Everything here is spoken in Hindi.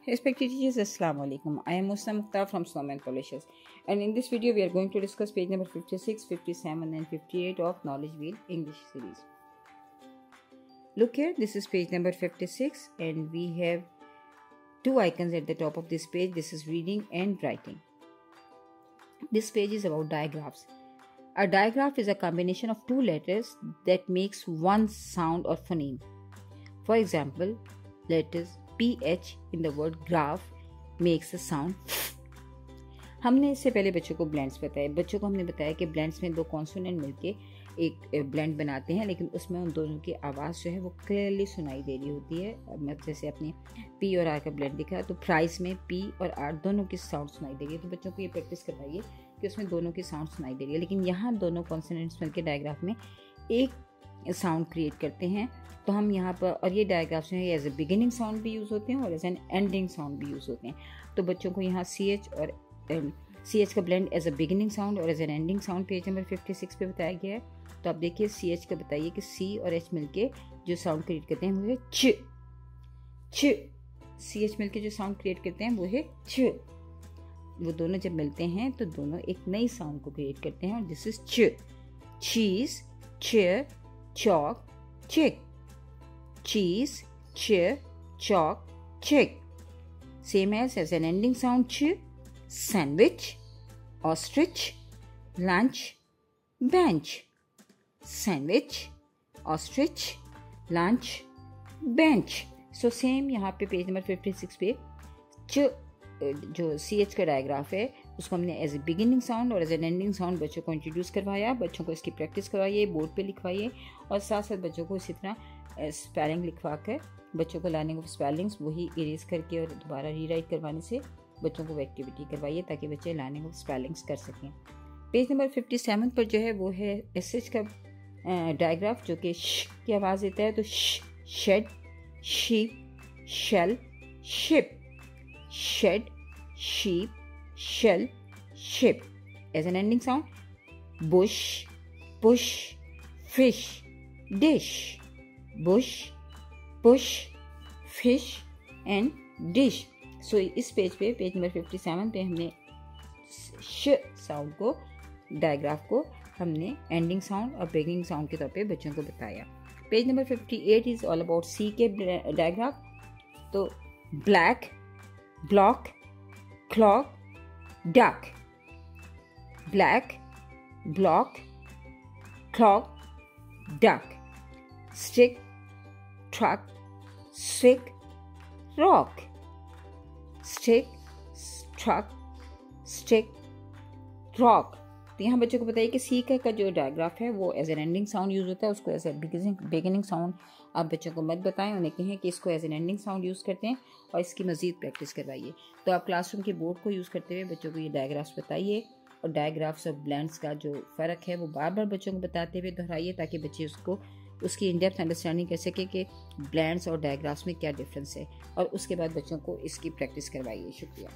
Respected teachers, Assalamu alaikum. I am Musna Mukhtar from Snowman Polishes, and in this video we are going to discuss page number 56, 57 and 58 of Knowledge Wheel English series. Look here, this is page number 56 and we have two icons at the top of this page. This is reading and writing. This page is about digraphs. A digraph is a combination of two letters that makes one sound or phoneme. For example, letters PH in the word graph makes the sound. हमने इससे पहले बच्चों को ब्लेंड्स बताए। बच्चों को हमने बताया कि ब्लेंड्स में दो कॉन्सोनेंट मिलके एक ब्लेंड बनाते हैं, लेकिन उसमें उन दोनों की आवाज़ जो है वो क्लियरली सुनाई दे रही होती है। मतलब जैसे अपने पी और आर का ब्लेंड दिखा तो प्राइस में पी और आर दोनों की साउंड सुनाई दे रही है। तो बच्चों को ये प्रैक्टिस करवाइए कि उसमें दोनों की साउंड सुनाई दे रही है, लेकिन यहाँ दोनों कॉन्सोनेंट्स मिलकर डायग्राफ में एक साउंड क्रिएट करते हैं। तो हम यहाँ पर, और ये डायग्राफ्स जो है एज ए बिगिनिंग साउंड भी यूज़ होते हैं और एज एन एंडिंग साउंड भी यूज़ होते हैं। तो बच्चों को यहाँ CH और CH का blend as a beginning sound और as an ending sound page number 56 पे बताया गया है। तो आप देखिए CH का बताइए कि C और H मिलके जो साउंड क्रिएट करते हैं वो है च। CH मिलके जो साउंड क्रिएट करते हैं वो है च। वो दोनों जब मिलते हैं तो दोनों एक नई साउंड को क्रिएट करते हैं और दिस इज च। चीज, chair, chalk, chick. Cheese, chair, chalk, chick. Same as an ending sound ch. Sandwich, ostrich, lunch, bench. Sandwich, ostrich, lunch, bench. So same यहाँ पे पेज नंबर 56 पे च जो CH का डायग्राफ है उसको हमने एज ए बिगिनिंग साउंड और एज एन एंडिंग साउंड बच्चों को इंट्रोड्यूस करवाया। बच्चों को इसकी प्रैक्टिस करवाइए, बोर्ड पे लिखवाइए और साथ साथ बच्चों को इसी तरह स्पेलिंग लिखवा कर बच्चों को लर्निंग ऑफ स्पेलिंग्स वही इरेज करके और दोबारा रीराइट करवाने से बच्चों को एक्टिविटी करवाइए ताकि बच्चे लर्निंग ऑफ स्पेलिंग्स कर सकें। पेज नंबर 57 पर जो है वो है SH का डायग्राफ जो कि श की आवाज़ देता है। तो shed, sheep, shell, ship, shed, sheep, shell, ship. As an ending sound, bush, push, fish, dish. Bush, push, fish and dish. So इस पेज पे पेज नंबर 57 पे हमने श साउंड को डायग्राफ को हमने एंडिंग साउंड और बिगिनिंग साउंड के तौर पे बच्चों को बताया। Page number 58 is all about C के डायग्राफ। तो black, block, clock, duck. Black, block, clock, duck. Stick, truck, stick, rock. Stick, truck, stick, rock. तो यहाँ बच्चों को बताइए कि C का जो डायग्राफ है वो as an ending sound use होता है, उसको एज ए बिगिनिंग साउंड आप बच्चों को मत बताएं, उन्हें कहें कि इसको as an ending sound use करते हैं और इसकी मज़ीद प्रैक्टिस करवाइए। तो आप क्लासरूम के बोर्ड को यूज़ करते हुए बच्चों को ये डायग्राफ्स बताइए और डायग्राफ्स और ब्लेंड्स का जो फ़र्क है वो बार बार बच्चों को बताते हुए दोहराइए ताकि बच्चे उसको उसकी इन डेप्थ अंडरस्टैंडिंग कर सके कि ब्लेंड्स और डायग्राफ्स में क्या डिफरेंस है, और उसके बाद बच्चों को इसकी प्रैक्टिस करवाइए। शुक्रिया।